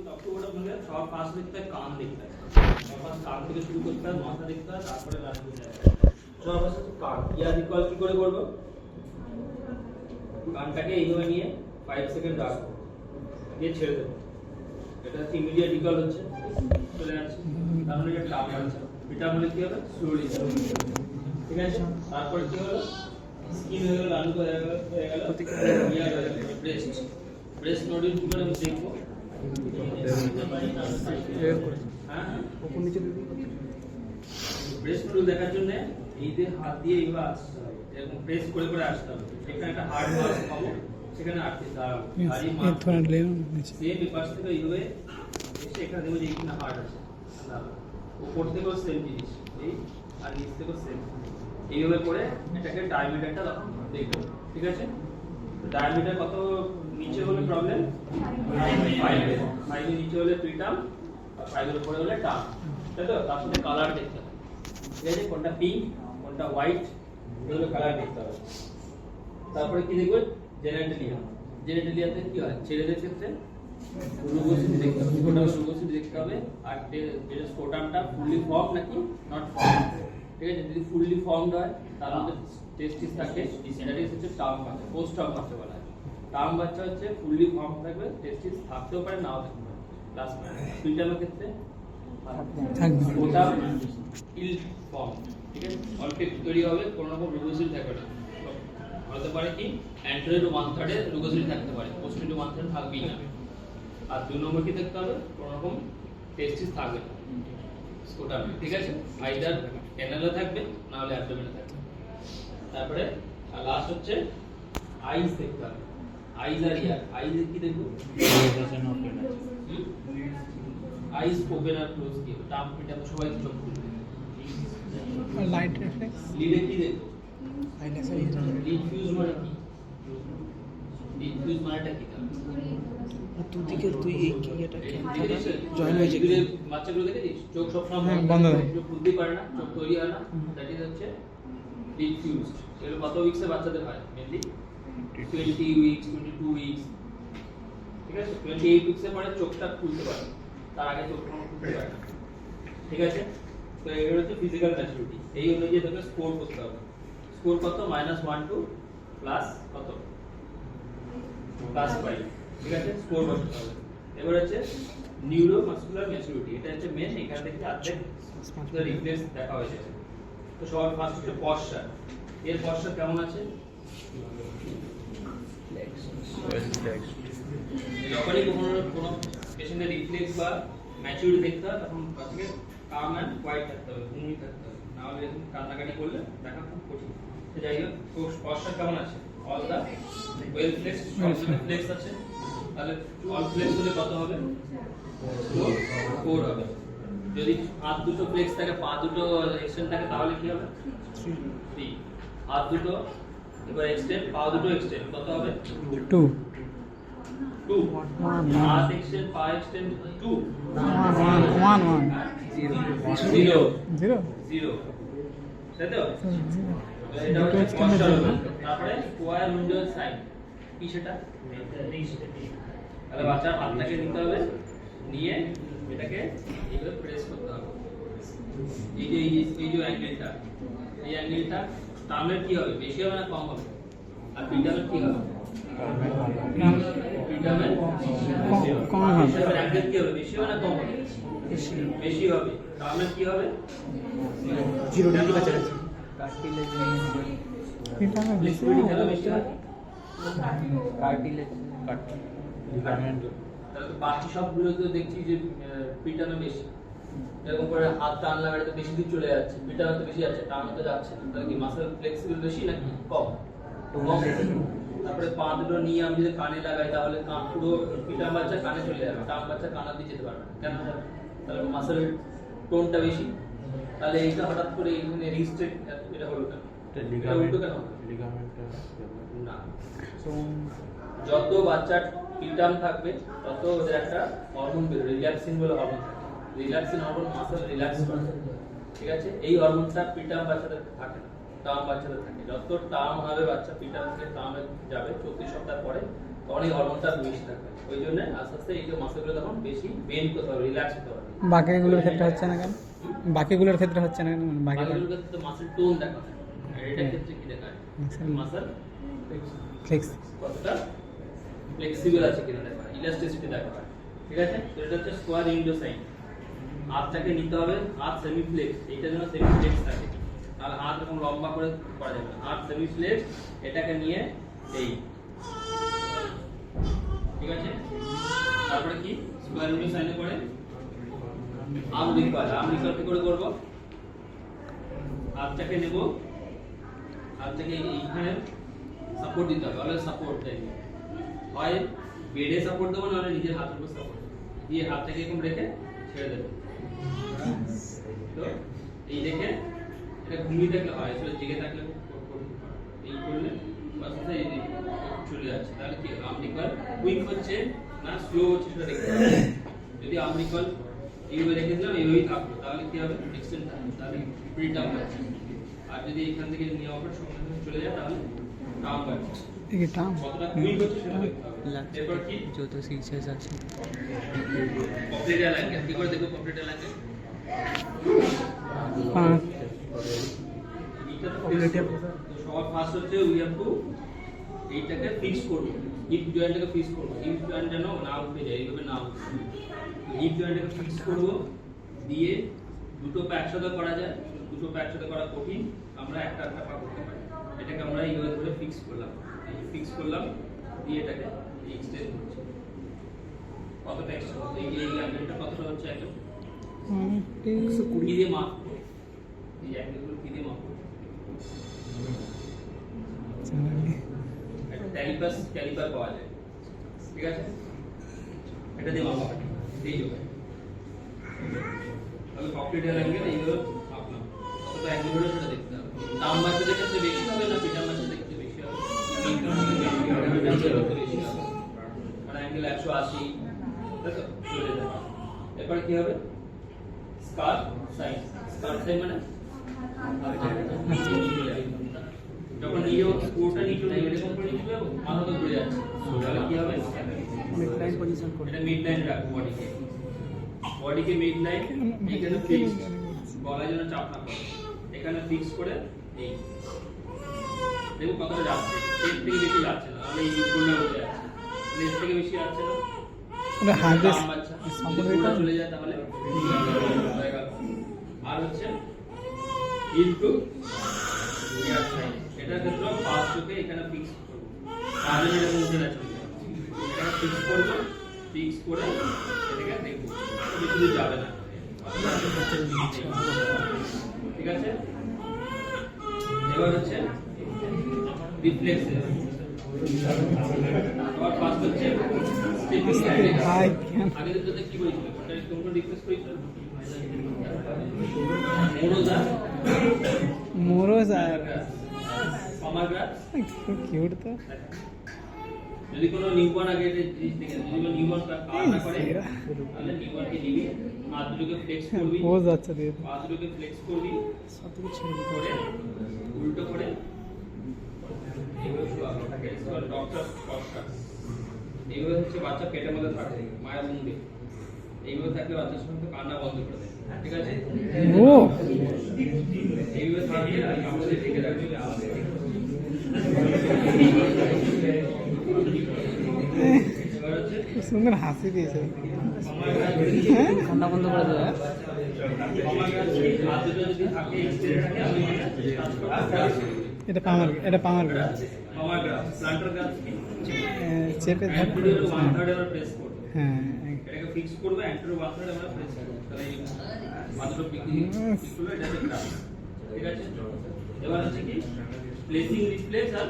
Top to bottom হলে সব first দেখতে হয় কান দেখতে হয়, ফার্স্ট কান থেকে শুরু করতে হয়, মাথা দেখতে হয়, তারপরে লাস্ট হয়ে যায়। সব ফার্স্ট কান। ইয়ার ইকুয়াল কি করে করব? কানটাকে এইভাবে নিয়ে 5 সেকেন্ড রাখবো, দিয়ে ছেড়ে দেবো। এটা হচ্ছে ইমিডিয়েট ইকুয়াল হচ্ছে, চলে যাচ্ছে। তার মানে এটা টার্ম আছে, এটা মানে কি হবে? স্লোলি, ঠিক আছে। তারপরে কি হলো? স্কিন হয়ে গেল, লালু হয়ে গেল, ইয়ার হয়ে গেল, ব্রেস্ট। ব্রেস্ট নডিউল কি করে আমি দেখবো? হ্যাঁ, ওপর নিচে দিবি। ব্রেস্ট নডিউল দেখার জন্য এই যে হাত দিয়ে এইভাবে আসতে হবে, এরকম প্রেস করে করে আসতে হবে। এখানে একটা হার্ড মার্ক পাবো, সেখানে আটকে দাঁড়াবো। আর এই মার্ক সেম এই পাশ থেকে এইভাবে এসে এখানে দেখবো যে এখানে হার্ড আছে, দাঁড়াবো। উপর থেকেও সেম জিনিস, এই আর নিচ থেকেও সেম। এইভাবে করে এটাকে ডায়ামিটারটা দেখবো, ঠিক আছে। ডায়ামিটার কত নিচে হলে প্রবলেম? 5 এর নিচে হলে প্রিটাম, আর 5 এর উপরে হলে টার্ম, তাই তো? তার সাথে কালার দেখতে হবে, ঠিক আছে। কোনটা পিঙ্ক, কোনটা হোয়াইট, এগুলো কালার দেখতে হবে। তারপরে কি দেখব? জেনেটালিয়া। জেনেটালিয়াতে কি হয়? ছেলেদের ক্ষেত্রে রুগোসিটি দেখতে হবে, রুগোসিটি দেখতে হবে। আর যে স্কোটামটা ফুললি ফর্ম নাকি নট ফর্ম, ঠিক আছে। যদি ফুললি ফর্মড হয় তার মধ্যে টেস্টিস থাকে, সেটাকে হচ্ছে টার্ম বাচ্চা, পোস্ট টার্ম বাচ্চা বলা হয়। টার্ম বাচ্চা হচ্ছে ফুললি ফর্ম থাকবে, টেস্টিস থাকতেও পারে নাও থাকতে পারে। প্লাস প্রিটামের ক্ষেত্রে স্কোটাম ইল ফর্ম, ঠিক আছে। অল্প একটু তৈরি হবে, কোনো রকম রুগোসিটি থাকবে না। হতে পারে কি অ্যান্টেরিয়র টু 1/3 রুগোসিটি থাকতে পারে, পোস্টেরিয়র টু 1/3 থাকবেই না। আর 2 নম্বর কি দেখতে হবে? কোনো রকম টেস্টিস থাকবে না স্কোটামে, ঠিক আছে। আইদার ক্যানালে থাকবে, না হলে অ্যাবডোমেনে থাকবে। তারপরে লাস্ট হচ্ছে আইস দেখতে হবে। আইস আর ইয়ার। আইস কি দেখব? আইস ওপেন আর ক্লোজ কি? টার্ম এটা তো সবাই চোখ খুলবে। Light reflex. লিডে কি দেখব? আইলেস লিড ফিউজ মানে কি? লিড ফিউজ মানেটা কি? তুই এই কি এটা জয়েন হয়েছে কি? বাচ্চাগুলো দেখেছিস চোখ সব সময় বন্ধ থাকে, চোখ খুলতে পারে না, চোখ তৈরি হয় না, দ্যাট ইজ হচ্ছে লিড ফিউজ। এগুলো কত উইকসে বাচ্চাদের হয়? মেনলি 20 উইকস, 22 উইকস, ঠিক আছে। 28 উইকসে পরে চোখটা খুলতে পারে, তার আগে চোখটা খুলতে পারে না, ঠিক আছে। তো এগুলো হচ্ছে ফিজিক্যাল ম্যাচুরিটি। এই অনুযায়ী তোকে স্কোর করতে হবে। স্কোর কত? -1 টু প্লাস কত? +5, ঠিক আছে। স্কোর বসাতে হবে। এবার হচ্ছে নিউরোমাসকুলার ম্যাচুরিটি, এটা হচ্ছে মেন। এখান থেকে অর্ধেক রিফ্লেক্স দেখা হয়ে যাবে। তো সবার ফার্স্ট হচ্ছে পশ্চার। এর পশ্চার কেমন আছে? যখনই কোনো পেশেন্টের রিফ্লেক্স বা ম্যাচুরিটি দেখতে হয়, তখন বাচ্চাকে কাম অ্যান্ড কোয়াইট থাকতে হবে, ঘুমিয়ে থাকতে হবে, না হলে এরকম কান্নাকাটি করলে দেখা খুব কঠিন। তো যাই হোক, পশ্চার কেমন আছে? All the well flex, flex আছে। তাহলে অল ফ্লেক্স হলে কত হবে? 4 হবে। যদি হাত দুটো ফ্লেক্স থাকে, পা দুটো এক্সটেন্ড থাকে, তাহলে কি হবে? 3। হাত দুটো এবার এক্সটেন্ড, পা দুটো এক্সটেন্ড, কত হবে? 2 হাত এক্সটেন্ড, পা এক্সটেন্ড, 2 1 0 0 0, তাই তো? এটা হচ্ছে পশ্চার হবে। তারপরে স্কোয়ার উইন্ডো সাইন কি সেটা? তাহলে বাচ্চার হাতটাকে নিতে হবে, নিয়ে এটাকে এইভাবে প্রেস করতে হবে। এই যে অ্যাঙ্গেলটা, এই অ্যাঙ্গেলটা টার্মের কি হবে? বেশি হবে না কম হবে? আর পিটামের কি হবে? পিটামের কম হবে। অ্যাঙ্গেল কি হবে? বেশি হবে না কম হবে? বেশি হবে। টার্মের কি হবে? 0 ডিগ্রি কাছাকাছি। এটা না বেশি খেলা বেশি হবে। কার্টিলেজ তাহলে তো বাকি সবগুলো তো দেখছি যে পিটানো বেশি, এরকম করে হাত টান লাগালে তো বেশি দূর চলে যাচ্ছে, পিটানো তো বেশি যাচ্ছে, টানো তো যাচ্ছে না। তাহলে কি মাসেল ফ্লেক্সিবল বেশি নাকি কম? কম। তারপরে পা দুটো নিয়ে আমি যদি কানে লাগাই, তাহলে পুরো পিটাম বাচ্চা কানে চলে যাবে, টাম বাচ্চা কানা দিয়ে যেতে পারবে না। কেন যাবে? তাহলে মাসেল টোনটা বেশি। তাহলে এইটা হঠাৎ করে এখানে রিস্ট্রিক্ট এটা হলো কেন? এটা উল্টো কেন? না, যত বাচ্চার পিটাম থাকবে তত ওদের একটা হরমোন বেরোবে, রিল্যাক্সিন বলে হরমোন থাকে। রিল্যাক্সিন হরমোন মাসেল রিল্যাক্স করে, ঠিক আছে। এই হরমোনটা পিটাম বাচ্চাদের থাকে না, টার্ম বাচ্চাদের থাকে। যত টার্ম হবে বাচ্চা পিটাম থেকে টার্মে যাবে 34 সপ্তাহ পরে, তখন এই হরমোনটা বেশি থাকে, ওই জন্য আস্তে আস্তে এই যে মাসেলগুলো তখন বেশি বেন্ড করতে হবে, রিল্যাক্স করতে হবে। বাকিগুলোর ক্ষেত্রে হচ্ছে না কেন? বাকিগুলোর ক্ষেত্রে হচ্ছে না কেন? মানে বাকি বাকিগুলোর ক্ষেত্রে তো মাসেল টোন দেখা হয়, আর এটার ক্ষেত্রে কি দেখা হয়? Muscle flakes. কতটা ফ্লেক্সিবল আছে কিনা দেখা হয়, ইলাস্টিসিটি দেখা হয়। ঠিক আছে, তো এটা হচ্ছে স্কোয়ার উইন্ডো সাইন। হাতটাকে নিতে হবে হাত সেমি ফ্লেক্স, এইটা যেন সেমি ফ্লেক্স থাকে, তাহলে হাত এরকম লম্বা করে করা যাবে না। হাত সেমি ফ্লেক্স, এটাকে নিয়ে এই, ঠিক আছে। তারপরে কি স্কোয়ার উইন্ডো সাইনে পড়ে আর্ম রিকয়েল। আর্ম রিকয়েল কি করে করব? হাতটাকে নেব, হাতটাকে এইখানে সাপোর্ট দিতে হবে, অলওয়েজ সাপোর্ট দেয়, হয় বেডে সাপোর্ট দেবো, নাহলে নিজের হাতের উপর সাপোর্ট দিয়ে হাতটাকে এরকম রেখে ছেড়ে দেবো। তো এই দেখে এটা ঘুমিয়ে থাকলে হয়, আসলে জেগে থাকলে এই করলে বাচ্চাটা এই চলে যাচ্ছে। তাহলে কি আর্ম রিকয়েল কুইক হচ্ছে না স্লো হচ্ছে সেটা দেখতে হবে। যদি আর্ম রিকয়েল এইভাবে রেখে দিলাম, এইভাবেই থাকলো, তাহলে কি হবে? এক্সটেন্ড থাকবে, তাহলে প্রিটার্ম হচ্ছে। আর যদি এখান থেকে নেওয়ার পর সঙ্গে সঙ্গে চলে যায়, তাহলে টার্ম হচ্ছে। এই টার্ম কতটা কুইক হচ্ছে সেটা দেখতে হবে। এরপর কি যত সিক্সেস আছে পপলেটিয়া ল্যাঙ্গেজ, কি করে দেখো পপলেটিয়া ল্যাঙ্গেজ? সবার ফার্স্ট হচ্ছে উই হ্যাভ টু এইটাকে ফিক্স করব, হিপ জয়েন্টটাকে ফিক্স করব। হিপ জয়েন্ট যেন না উঠে যায়, এইভাবে না উঠে। হিপ জয়েন্টটাকে ফিক্স করব, দিয়ে দুটো পা একসাথে করা যায়, দুটো পা একসাথে করা কঠিন, আমরা একটা একটা পা করতে পারি। এটাকে আমরা এইভাবে করে ফিক্স করলাম, ফিক্স করলাম, দিয়ে এটাকে এক্সটেন্ড করছি। কতটা এক্সটেন্ড হচ্ছে এই অ্যাঙ্গেলটা কতটা হচ্ছে এখন 120 দিয়ে মাপ করব। এই অ্যাঙ্গেলগুলো কি দিয়ে মাপ করব? একটা ক্যালিপার পাওয়া যায়, ঠিক আছে, এটা দিয়ে মাপা হয় এই জায়গায়। তাহলে পপলেটিয়া ল্যাঙ্গেজ এইভাবে মাপলাম, কতটা অ্যাঙ্গেল হলো সেটা দেখতে হবে। ডাউন বাচ্চাদের ক্ষেত্রে বেশি হবে না পিটার বাচ্চাদের ক্ষেত্রে বেশি হবে? বেশি হবে, মানে অ্যাঙ্গেল 180, তাই তো চলে যাবে। এরপর কি হবে? স্কার সাইন। স্কার সাইন মানে যখন নিয়েও পুরোটা নিচে এরকম করে নিচে যাবো, মাথা তো ঘুরে যাচ্ছে, তাহলে কি হবে? মিড লাইন পজিশন করে এটা মিড লাইন রাখবো, বডিকে মিড লাইন এখানে ফিক্স, গলায় যেন চাপ না পড়ে, এখানে ফিক্স করে এই দেখো কতটা যাচ্ছে, এর থেকে বেশি যাচ্ছে না, তাহলে এই ফুলটা উঠে যাচ্ছে, এর থেকে বেশি যাচ্ছে না, ওটা হাইড্রেস সম্পূর্ণ চলে যায়, তাহলে হয়ে গেল। আর হচ্ছে ইনটু ইয়ার সাইড, এটা ক্ষেত্রে ফার্স্ট চোখে এখানে ফিক্স করব, তাহলে এটা উঠে যাচ্ছে, এটা ফিক্স করব, ফিক্স করে এটাকে দেখব কিছু যাবে না, ঠিক আছে। এবার হচ্ছে রিফ্লেক্স, আবার ফার্স্ট হচ্ছে আগে যেটা কি বলছিল ওটা তোমরা রিফ্লেক্স করেছিল মোরোজা পামাগ্রাস, কিউট তো। যদি কোনো নিউবর্ন আগে জিনিস দেখে, যদি কোনো নিউবর্ন কাজ না করে, তাহলে নিউবর্নকে নিবি, হাত দুটোকে ফ্লেক্স করবি, পোজ আছে দিয়ে হাত দুটোকে ফ্লেক্স করবি, সব কিছু ছেড়ে করে উল্টো করে এইভাবে শোয়াবি, ডক্টর পশ্চাৎ। এইভাবে হচ্ছে বাচ্চা পেটের মধ্যে থাকে, মায়ের মুখে এইভাবে থাকলে বাচ্চার সঙ্গে কান্না বন্ধ করে দেয়, ঠিক আছে। ও এইভাবে থাকলে আমাদের ঢেকে রাখবে। খুব সুন্দর হাসি দিয়েছে, ঠান্ডা বন্ধ করে দেবে। এটা পামার, এটা পামার গ্রাস, চেপে ধরে হ্যাঁ এটাকে ফিক্স করবে, অ্যান্টারো ওয়ান আমরা প্রেস করব, তাহলে এই মাত্র ফিক্স করলে এটা একটা, ঠিক আছে। এবার হচ্ছে কি প্লেসিং রিফ্লেক্স আর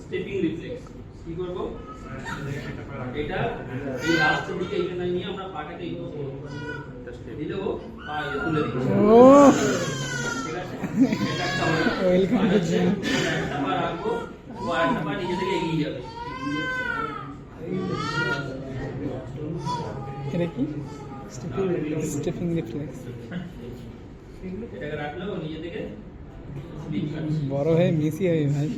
স্টেপিং রিফ্লেক্স। কি করব? এটা এই লাস্টের দিকে এখানে নিয়ে আমরা পাটাকে এইভাবে করব, দিলেও পা এটা তুলে দিই, ও ঠিক আছে। এটা একটা ওয়েলকাম টু জিম। একটা পা রাখবো, আর একটা পা নিজে থেকে এগিয়ে যাবে। এটা কি? Stepping reflex. এটাকে রাখলেও নিজে থেকে স্লিপ কাটছে। বড় হয়ে মিসি হবে ভাই।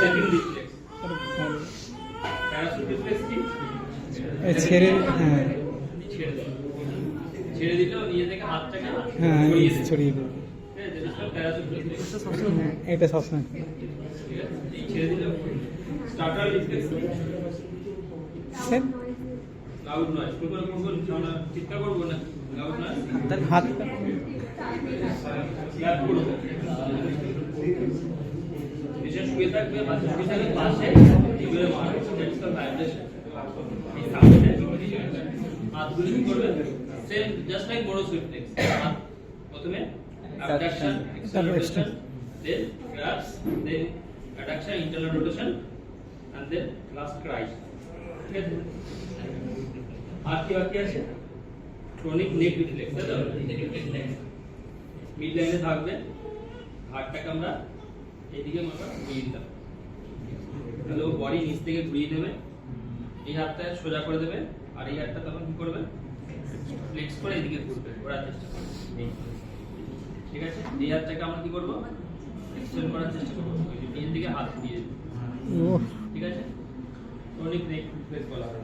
Second reflex. প্যারাসুট রিফ্লেক্স কি? ছেড়ে হ্যাঁ ছেড়ে দেয়, ছেড়ে দিলেও নিজে থেকে হাতটাকে হ্যাঁ ছড়িয়ে দেয়। ছড়িয়ে দেবে। ঠিক আছে, এটা হলো প্যারাসুট রিফ্লেক্স। হ্যাঁ, এটা সবসময় ঠিক আছে, এই ছেড়ে দিলেও starter reflex. Sir loud noise কোন আমরা চিৎকার করবো না, লাউড নয়েজ হাত ক্ল্যাপ করবো। নিচে শুয়ে থাকবে বা শুয়ে থাকবে পাশে এগুলো মারবে, দ্যাটস দ্য ভাইব্রেশন। এই সাউন্ডে হাতগুলো কি করবে? Same just like Moro's reflex. হাত প্রথমে abduction, extension, then grabs, then adduction, internal rotation, and then last cry. ঠিক আছে, আর কি বাকি আছে? ক্রনিক নেক রিফ্লেক্স, তাই তো? মিড লাইনে থাকবে, হাতটাকে আমরা এইদিকে আমরা ঘুরিয়ে দিলাম, তাহলে ও বডি নিচ থেকে ঘুরিয়ে দেবে, এই হাতটা সোজা করে দেবে, আর এই হাতটা তখন কি করবে? ফ্লেক্স করে এদিকে ঘুরবে, ঘোরার চেষ্টা করবে। ঠিক আছে, এই হাতটাকে আমরা কি করবো? এক্সটেন্ড করার চেষ্টা করবো, নিজের দিকে হাত দিয়ে দেবো। ও ঠিক আছে, ক্রনিক নেক রিফ্লেক্স বলা হয়।